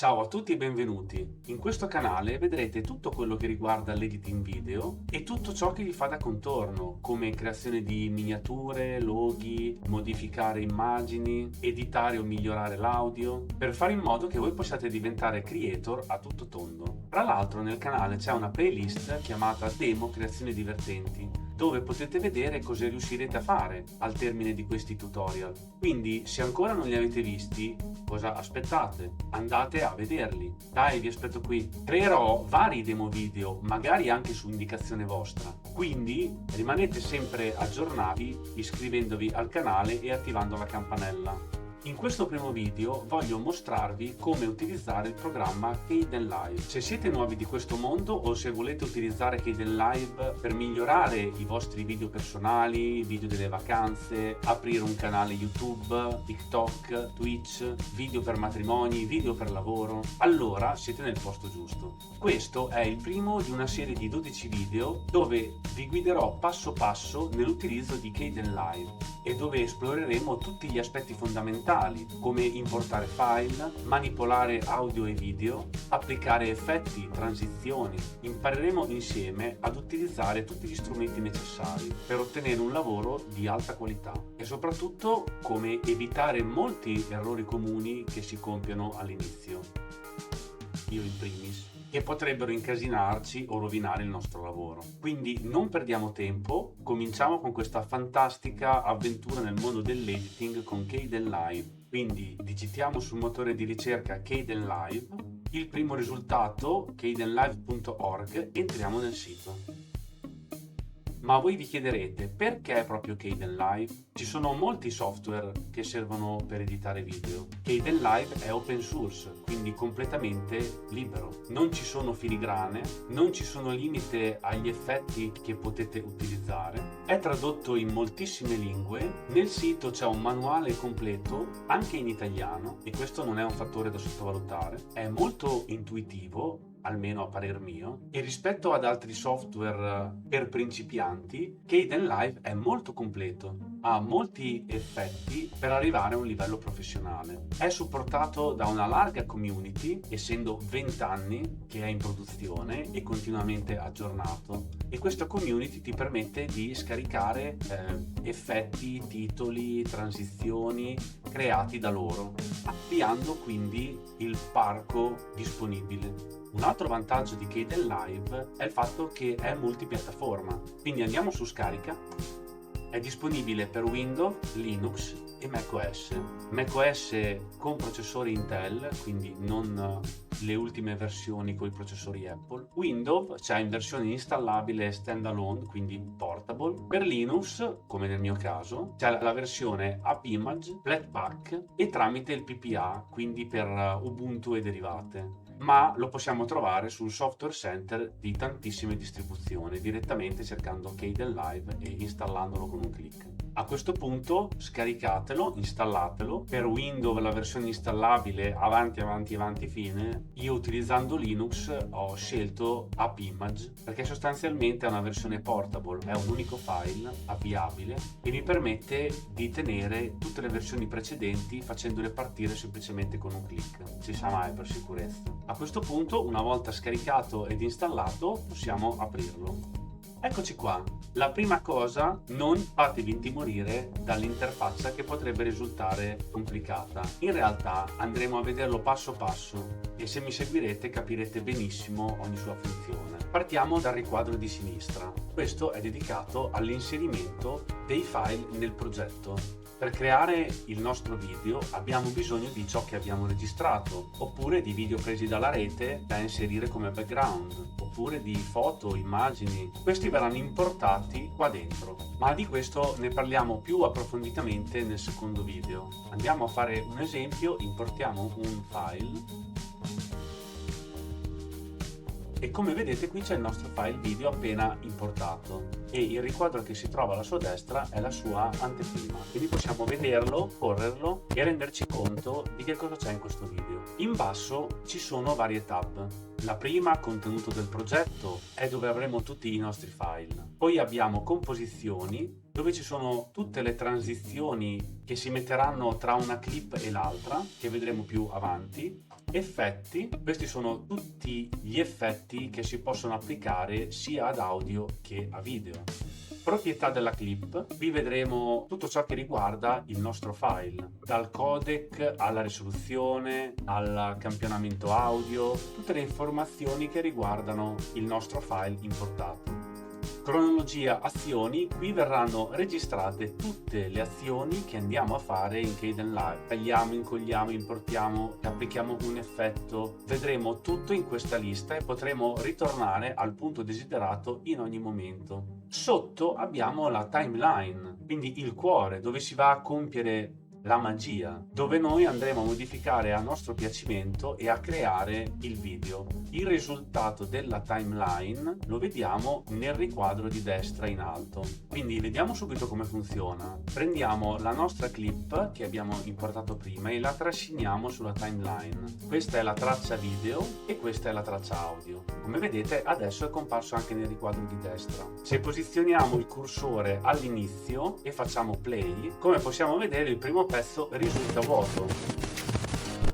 Ciao a tutti e benvenuti. In questo canale vedrete tutto quello che riguarda l'editing video e tutto ciò che gli fa da contorno, come creazione di miniature, loghi, modificare immagini, editare o migliorare l'audio, per fare in modo che voi possiate diventare creator a tutto tondo. Tra l'altro nel canale c'è una playlist chiamata Demo Creazioni Divertenti, dove potete vedere cosa riuscirete a fare al termine di questi tutorial. Quindi, se ancora non li avete visti, cosa aspettate? Andate a vederli. Dai, vi aspetto qui. Creerò vari demo video, magari anche su indicazione vostra. Quindi rimanete sempre aggiornati iscrivendovi al canale e attivando la campanella. In questo primo video voglio mostrarvi come utilizzare il programma Kdenlive. Se siete nuovi di questo mondo o se volete utilizzare Kdenlive per migliorare i vostri video personali, video delle vacanze, aprire un canale YouTube, TikTok, Twitch, video per matrimoni, video per lavoro, allora siete nel posto giusto. Questo è il primo di una serie di 12 video dove vi guiderò passo passo nell'utilizzo di Kdenlive e dove esploreremo tutti gli aspetti fondamentali come importare file, manipolare audio e video, applicare effetti, transizioni. Impareremo insieme ad utilizzare tutti gli strumenti necessari per ottenere un lavoro di alta qualità e soprattutto come evitare molti errori comuni che si compiono all'inizio, io in primis, che potrebbero incasinarci o rovinare il nostro lavoro. Quindi non perdiamo tempo, cominciamo con questa fantastica avventura nel mondo dell'editing con Kdenlive. Quindi digitiamo sul motore di ricerca Kdenlive, il primo risultato kdenlive.org, entriamo nel sito. Ma voi vi chiederete perché proprio Kdenlive? Ci sono molti software che servono per editare video. Kdenlive è open source, quindi completamente libero. Non ci sono filigrane, non ci sono limite agli effetti che potete utilizzare. È tradotto in moltissime lingue. Nel sito c'è un manuale completo, anche in italiano, e questo non è un fattore da sottovalutare. È molto intuitivo, almeno a parer mio, e rispetto ad altri software per principianti, Kdenlive è molto completo, ha molti effetti per arrivare a un livello professionale. È supportato da una larga community, essendo 20 anni che è in produzione e continuamente aggiornato, e questa community ti permette di scaricare effetti, titoli, transizioni creati da loro, ampliando quindi il parco disponibile. Un altro vantaggio di Kdenlive è il fatto che è multipiattaforma, quindi andiamo su scarica. È disponibile per Windows, Linux e macOS. macOS con processori Intel, quindi non le ultime versioni con i processori Apple. Windows c'è in versione installabile standalone, quindi portable. Per Linux, come nel mio caso, c'è la versione AppImage, Flatpak e tramite il PPA, quindi per Ubuntu e derivate. Ma lo possiamo trovare sul software center di tantissime distribuzioni, direttamente cercando Kdenlive e installandolo con un clic. A questo punto scaricatelo, installatelo. Per Windows la versione installabile avanti fine. Io utilizzando Linux ho scelto AppImage perché sostanzialmente è una versione portable, è un unico file avviabile e mi permette di tenere tutte le versioni precedenti facendole partire semplicemente con un clic. Si sa mai per sicurezza. A questo punto, una volta scaricato ed installato, possiamo aprirlo. Eccoci qua. La prima cosa, non fatevi intimorire dall'interfaccia che potrebbe risultare complicata. In realtà andremo a vederlo passo passo e se mi seguirete capirete benissimo ogni sua funzione. Partiamo dal riquadro di sinistra. Questo è dedicato all'inserimento dei file nel progetto. Per creare il nostro video abbiamo bisogno di ciò che abbiamo registrato, oppure di video presi dalla rete da inserire come background, oppure di foto, immagini. Questi verranno importati qua dentro, ma di questo ne parliamo più approfonditamente nel secondo video. Andiamo a fare un esempio, importiamo un file. E come vedete qui c'è il nostro file video appena importato e il riquadro che si trova alla sua destra è la sua anteprima, quindi possiamo vederlo, correrlo e renderci conto di che cosa c'è in questo video. In basso ci sono varie tab. La prima, contenuto del progetto, è dove avremo tutti i nostri file. Poi abbiamo composizioni, dove ci sono tutte le transizioni che si metteranno tra una clip e l'altra, che vedremo più avanti. Effetti, questi sono tutti gli effetti che si possono applicare sia ad audio che a video. Proprietà della clip, qui vedremo tutto ciò che riguarda il nostro file, dal codec alla risoluzione, al campionamento audio, tutte le informazioni che riguardano il nostro file importato. Cronologia azioni, qui verranno registrate tutte le azioni che andiamo a fare in Kdenlive. Tagliamo, incolliamo, importiamo, applichiamo un effetto, vedremo tutto in questa lista e potremo ritornare al punto desiderato in ogni momento. Sotto abbiamo la timeline, quindi il cuore dove si va a compiere la magia, dove noi andremo a modificare a nostro piacimento e a creare il video. Il risultato della timeline lo vediamo nel riquadro di destra in alto. Quindi vediamo subito come funziona. Prendiamo la nostra clip che abbiamo importato prima e la trasciniamo sulla timeline. Questa è la traccia video e questa è la traccia audio. Come vedete adesso è comparso anche nel riquadro di destra. Se posizioniamo il cursore all'inizio e facciamo play, come possiamo vedere il primo pezzo risulta vuoto.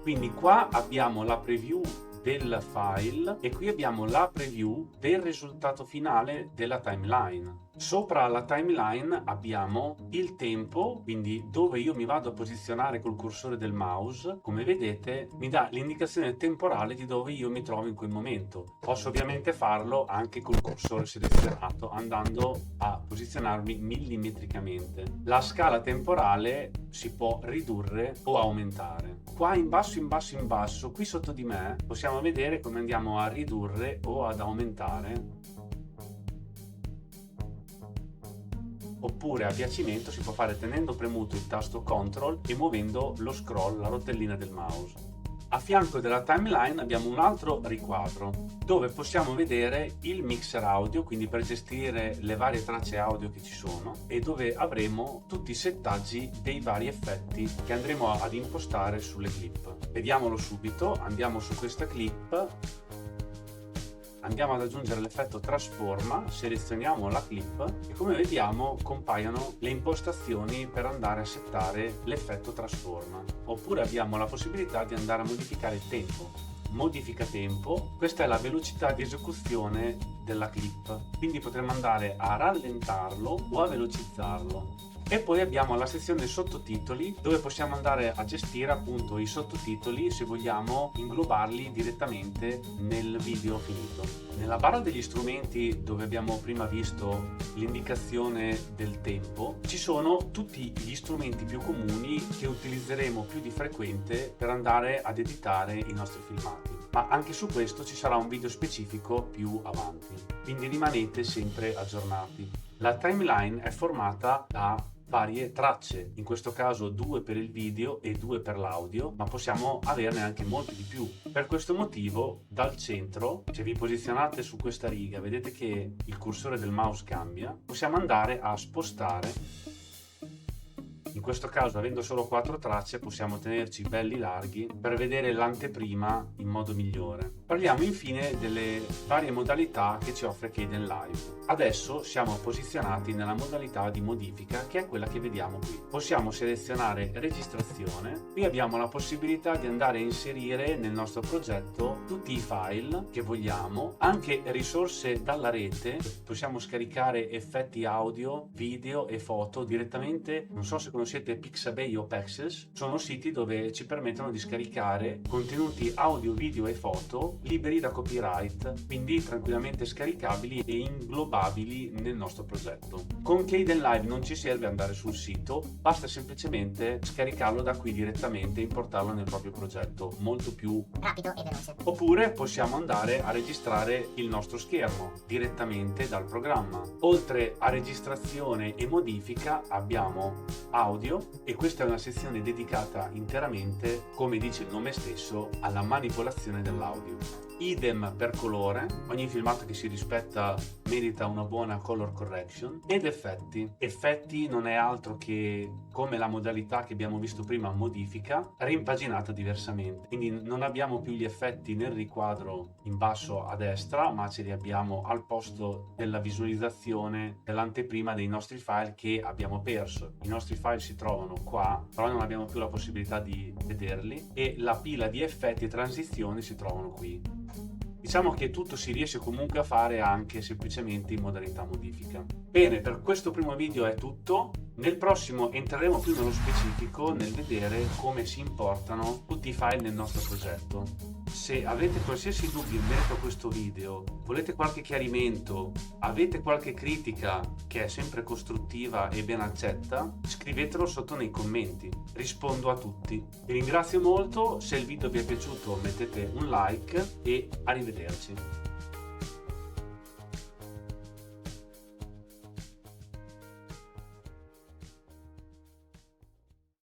Quindi qua abbiamo la preview del file e qui abbiamo la preview del risultato finale della timeline. Sopra la timeline abbiamo il tempo, quindi dove io mi vado a posizionare col cursore del mouse. Come vedete mi dà l'indicazione temporale di dove io mi trovo in quel momento. Posso ovviamente farlo anche col cursore selezionato andando a posizionarmi millimetricamente. La scala temporale si può ridurre o aumentare. Qua in basso, in basso, in basso, qui sotto di me possiamo vedere come andiamo a ridurre o ad aumentare. Oppure a piacimento si può fare tenendo premuto il tasto CTRL e muovendo lo scroll, la rotellina del mouse. A fianco della timeline abbiamo un altro riquadro dove possiamo vedere il mixer audio, quindi per gestire le varie tracce audio che ci sono, e dove avremo tutti i settaggi dei vari effetti che andremo ad impostare sulle clip. Vediamolo subito, andiamo su questa clip. Andiamo ad aggiungere l'effetto trasforma, selezioniamo la clip e come vediamo compaiono le impostazioni per andare a settare l'effetto trasforma. Oppure abbiamo la possibilità di andare a modificare il tempo. Modifica tempo, questa è la velocità di esecuzione della clip, quindi potremo andare a rallentarlo o a velocizzarlo. E poi abbiamo la sezione sottotitoli dove possiamo andare a gestire appunto i sottotitoli se vogliamo inglobarli direttamente nel video finito. Nella barra degli strumenti dove abbiamo prima visto l'indicazione del tempo ci sono tutti gli strumenti più comuni che utilizzeremo più di frequente per andare ad editare i nostri filmati. Ma anche su questo ci sarà un video specifico più avanti, quindi rimanete sempre aggiornati. La timeline è formata da varie tracce, in questo caso 2 per il video e 2 per l'audio, ma possiamo averne anche molti di più. Per questo motivo dal centro, se vi posizionate su questa riga, vedete che il cursore del mouse cambia, possiamo andare a spostare. In questo caso, avendo solo 4 tracce, possiamo tenerci belli larghi per vedere l'anteprima in modo migliore. Parliamo infine delle varie modalità che ci offre Kdenlive. Adesso siamo posizionati nella modalità di modifica, che è quella che vediamo qui. Possiamo selezionare registrazione. Qui abbiamo la possibilità di andare a inserire nel nostro progetto tutti i file che vogliamo, anche risorse dalla rete. Possiamo scaricare effetti audio, video e foto direttamente. Non so se conoscete Pixabay o Pexels, sono siti dove ci permettono di scaricare contenuti audio, video e foto liberi da copyright, quindi tranquillamente scaricabili e inglobabili nel nostro progetto. Con Kdenlive non ci serve andare sul sito, basta semplicemente scaricarlo da qui direttamente e importarlo nel proprio progetto, molto più rapido e veloce. Oppure possiamo andare a registrare il nostro schermo direttamente dal programma. Oltre a registrazione e modifica abbiamo audio e questa è una sezione dedicata interamente, come dice il nome stesso, alla manipolazione dell'audio. idem per colore, ogni filmato che si rispetta merita una buona color correction, ed effetti. Effetti non è altro che, come la modalità che abbiamo visto prima, modifica, rimpaginata diversamente. Quindi non abbiamo più gli effetti nel riquadro in basso a destra, ma ce li abbiamo al posto della visualizzazione dell'anteprima dei nostri file che abbiamo perso. I nostri file si trovano qua, però non abbiamo più la possibilità di vederli, e la pila di effetti e transizioni si trovano qui. Diciamo che tutto si riesce comunque a fare anche semplicemente in modalità modifica. Bene, per questo primo video è tutto. Nel prossimo entreremo più nello specifico nel vedere come si importano tutti i file nel nostro progetto. Se avete qualsiasi dubbio in merito a questo video, volete qualche chiarimento, avete qualche critica che è sempre costruttiva e ben accetta, scrivetelo sotto nei commenti, rispondo a tutti. Vi ringrazio molto, se il video vi è piaciuto mettete un like e arrivederci.